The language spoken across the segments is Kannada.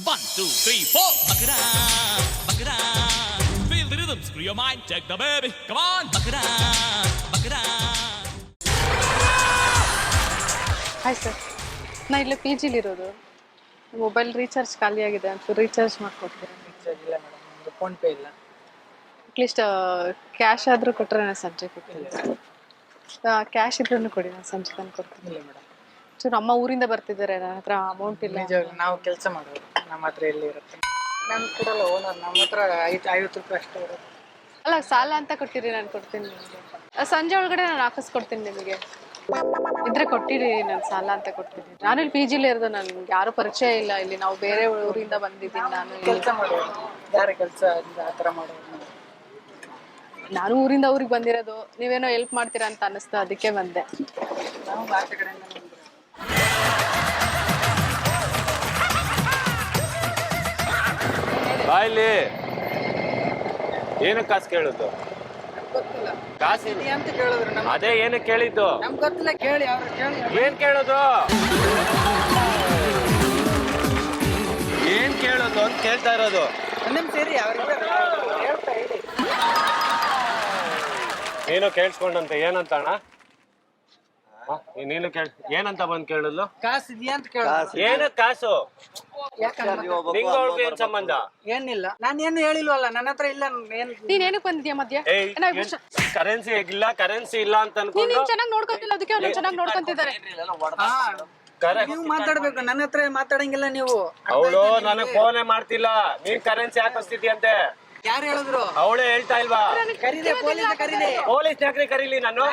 One, two, three, four. Bakara, bakara. Feel the rhythm, screw your mind, check the baby. Come on, bakara, bakara. Hi sir, ನಾ ಇಲ್ಲೇ ಪಿ ಜಿಲಿರೋದು. ಮೊಬೈಲ್ ರೀಚಾರ್ಜ್ ಖಾಲಿ ಆಗಿದೆ ಅಂತ ರೀಚಾರ್ಜ್ ಮಾಡ್ಕೊಡ್ತೀರಾ? ರೀಚಾರ್ಜ್ ಇಲ್ಲ ಮೇಡಮ್, ನಮ್ಮದು ಫೋನ್ಪೇ ಇಲ್ಲ. ಅಟ್ಲೀಸ್ಟ್ ಕ್ಯಾಶ್ ಆದರೂ ಕೊಟ್ಟರೆ ನಾನು ಸಂಜೆ ಕೊಡ್ತೀನಿ. ಕ್ಯಾಶ್ ಇದ್ರೂ ಕೊಡಿ, ನಾನು ಸಂಜೆ ತಂದು ಕೊಡ್ತೀನಿ. ಇಲ್ಲ ಮೇಡಮ್, ಚೂರು ಅಮ್ಮ ಊರಿಂದ ಬರ್ತಿದ್ದಾರೆ, ನನ್ನ ಹತ್ರ ಅಮೌಂಟ್ ಇಲ್ಲ. ನಿಜವಾಗ್ಲೂ ನಾವು ಕೆಲಸ ಮಾಡೋದು, ನಮ್ಮ ಹತ್ರ ಎಲ್ಲಿ ಇರುತ್ತೆ? ನಾನು ಕೊಡಲ್ಲ ಓನರ್, ನಮ್ಮ ಹತ್ರ 50 ರೂಪಾಯಿ ಅಷ್ಟೇ ಇರುತ್ತೆ. ಅಲ್ಲ, ಸಾಲ ಅಂತ ಕೊಟ್ಟಿರಿ, ನಾನು ಕೊಡ್ತೀನಿ ನಿಮಗೆ. ಸಂಜೆ ಒಳಗಡೆ ನಾನು ಹಾಕಿಸ್ಕೊಡ್ತೀನಿ ನಿಮಗೆ. ಇದ್ರೆ ಕೊಟ್ಟಿರಿ, ನಾನು ಸಾಲ ಅಂತ ಕೊಡ್ತೀನಿ. ನಾನು ಇಲ್ಲಿ ಪಿ ಜಿಲಿ ಇರೋದು, ನನಗೆ ಯಾರು ಪರಿಚಯ ಇಲ್ಲ ಇಲ್ಲಿ. ನಾವು ಬೇರೆ ಊರಿಂದ ಬಂದಿದ್ದೀನಿ. ನಾನು ಕೆಲಸ ಮಾಡೋದು, ಯಾರ ಕೆಲಸ ಆ ಥರ ಮಾಡೋದು. ನಾನು ಊರಿಂದ ಊರಿಗೆ ಬಂದಿರೋದು. ನೀವೇನೋ ಹೆಲ್ಪ್ ಮಾಡ್ತೀರಾ ಅಂತ ಅನ್ನಿಸ್ತು, ಅದಕ್ಕೆ ಬಂದೆ. ನಾವು ಆಚೆ ಕಡೆಯಿಂದ ಬಂದಿರೋದು. ಬಾಯ್ಲಿ ಏನು ಕಾಸು ಕೇಳುದು? ಗೊತ್ತಿಲ್ಲ, ಕಾಸು ಅಂತ ಕೇಳಿದ್ರು ನಮ್ಮ. ಅದೇ ಏನು ಕೇಳಿದ್ದು? ನಮ್ಗೆ ಗೊತ್ತಿಲ್ಲ, ಕೇಳಿ ಅವ್ರು ಕೇಳಿ. ಏನ್ ಕೇಳೋದು? ಏನ್ ಕೇಳೋದು ಅಂತ ಕೇಳ್ತಾ ಇರೋದು. ಒಂದೊಂದು ಸೇರಿ ಅವ್ರಿಗೆ ಹೇಳ್ತಾ ಹೇಳಿ. ನೀನು ಕೇಳಿಸ್ಕೊಂಡಂತೆ ಏನಂತ ಅಣ್ಣ? ನೀನು ಏನಂತ ಬಂದ್ ಕೇಳಿದ್ಲು? ಕಾಸು ಇದೆಯಾ ಅಂತ ಕೇಳ. ಏನು ಕಾಸು? ಯಾಕಂದ್ರೆ ನಿಂಗ ಅವ್ಳಿಗೆ ಏನ್ ಸಂಬಂಧ? ಏನಿಲ್ಲ, ನಾನೇನು ಹೇಳಿಲ್ವಲ್ಲ, ನನ್ನ ಹತ್ರ ಇಲ್ಲ. ನೀನ್ ಏನಕ್ಕೆ ಬಂದಿದ್ಯಾ ಮಧ್ಯ? ಕರೆನ್ಸಿ ಇಲ್ಲ, ಕರೆನ್ಸಿ ಇಲ್ಲ ಅಂತ ನೀನ್ ಅನ್ಕೊಂಡು ಚೆನ್ನಾಗಿ ನೋಡ್ಕೊಂತಿಲ್ಲ, ಅದಕ್ಕೆ ಅವ್ರು ಚೆನ್ನಾಗಿ ನೋಡ್ಕೊಂತಿದ್ದಾರೆ. ನೀವು ಮಾತಾಡ್ಬೇಕು, ನನ್ನ ಹತ್ರ ಮಾತಾಡಂಗಿಲ್ಲ ನೀವು. ಅವಳು ನನಗ್ ಫೋನೇ ಮಾಡ್ತಿಲ್ಲ, ನೀನ್ ಕರೆನ್ಸಿ ಹಾಕಿಸ್ತಿದ್ಯಂತೆ. ಯಾರು ಹೇಳಿದ್ರು? ಅವಳೇ ಹೇಳ್ತಾ ಇಲ್ವಾ? ಕರೀದೆ, ಪೊಲೀಸ್ ಕರೀದೆ. ಪೊಲೀಸ್ ಯಾಕ್ರಿ ಕರೀಲಿ ನಾನು?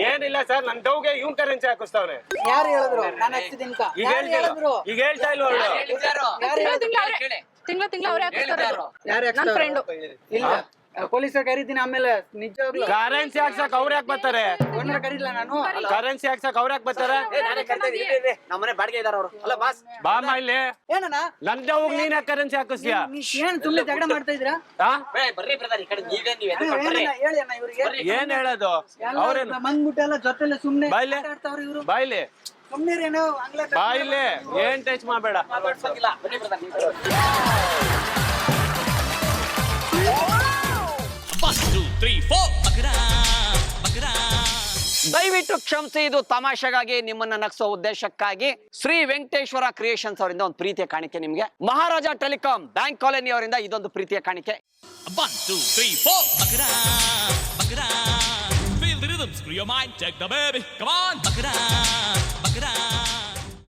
ಏನಿಲ್ಲ ಸರ್, ನನ್ ಡೌಗೆ ಇವ್ನ್ ಕರೆನ್ಸಿ ಹಾಕಿಸ್ತಾವ್ರೆ. ಯಾರು ಹೇಳಿದ್ರು? ನಾನು ಹಚ್ಚಿದ್ದೀನಿ. ಈಗ ಹೇಳ್ತಿಲ್ಲ, ಈಗ ಹೇಳ್ತಾ ಇಲ್ವ ಅವಳು? ತಿಂಗಳ ಅವರೇ ಹಾಕಿಸ್ತಾರೆ. ಯಾರು? ನನ್ನ ಫ್ರೆಂಡ್. ಇಲ್ಲ, ಪೊಲೀಸರು ಕರೀತೀನಿ ಆಮೇಲೆ. ನಿಜವಾಗ್ಲು ಕರೆನ್ಸಿ ಹಾಕ್ಸಕ್ ಅವ್ರ ಯಾಕೆ ಬರ್ತಾರೆ? ಓನರ್ ಕರೀಲ್ಲ ನಾನು. ಕರೆನ್ಸಿ ಹಾಕ್ಸಕ್ ಅವ್ರ ಯಾಕೆ ಬರ್ತಾರೆ? ನಮ್ಮನೆ ಬಾಡಿಗೆ ಇದಾರ ಅವರು. ಅಲ್ಲ ಬಾಸ್, ಬಾಮ ಇಲ್ಲಿ. ಏನಣ್ಣ? ನನ್ ಡೌಗ್ ನೀನ್ ಯಾಕೆ ಕರೆನ್ಸಿ ಹಾಕಿಸ್ತೀಯ? ಏನ್ ಸುಮ್ಮನೆ ಜಗಳ ಮಾಡ್ತಾ ಇದ್ರಾ? ಬರ್ರಿ ಬ್ರದರ್, ಈ ಕಡೆ ನೀವ್ ಹೇಳಿ ಅಣ್ಣ ಇವ್ರಿಗೆ. ಏನ್ ಹೇಳೋದು? ಅವ್ರೇನು ಬಂದ್ಬಿಟ್ಟೆಲ್ಲ ಜೊತೆಲ್ಲ ಸುಮ್ನೆ ಬಾಯ್ಲೆ ಮಾತಾಡ್ತಾವ್ರಿ ಇವ್ರು. ಬಾಯ್ಲಿ ಸುಮ್ನೆ ಏನೋ ಅಂಗ್ಲ ಬಾಯ್ಲಿ ಏನ್ ಟಚ್ ಮಾಡ್ಬೇಡ. ಮಾತಾಡ್ಸಂಗಿಲ್ಲ. ಬನ್ನಿ ಬ್ರದರ್, ನೀವು One, two, three, four. Bakara, bakara. ದಯವಿಟ್ಟು ಕ್ಷಮಿಸಿ, ಇದು ತಮಾಷೆಗಾಗಿ, ನಿಮ್ಮನ್ನ ನಗಿಸೋ ಉದ್ದೇಶಕ್ಕಾಗಿ ಶ್ರೀ ವೆಂಕಟೇಶ್ವರ ಕ್ರಿಯೇಷನ್ಸ್ ಅವರಿಂದ ಒಂದು ಪ್ರೀತಿಯ ಕಾಣಿಕೆ ನಿಮ್ಗೆ. ಮಹಾರಾಜ ಟೆಲಿಕಾಂ ಬ್ಯಾಂಕ್ ಕಾಲೋನಿ ಅವರಿಂದ ಇದೊಂದು ಪ್ರೀತಿಯ ಕಾಣಿಕೆ. One, two, three, four. Bakara, bakara. Feel the rhythm, screw your mind, check the baby. Come on, bakara,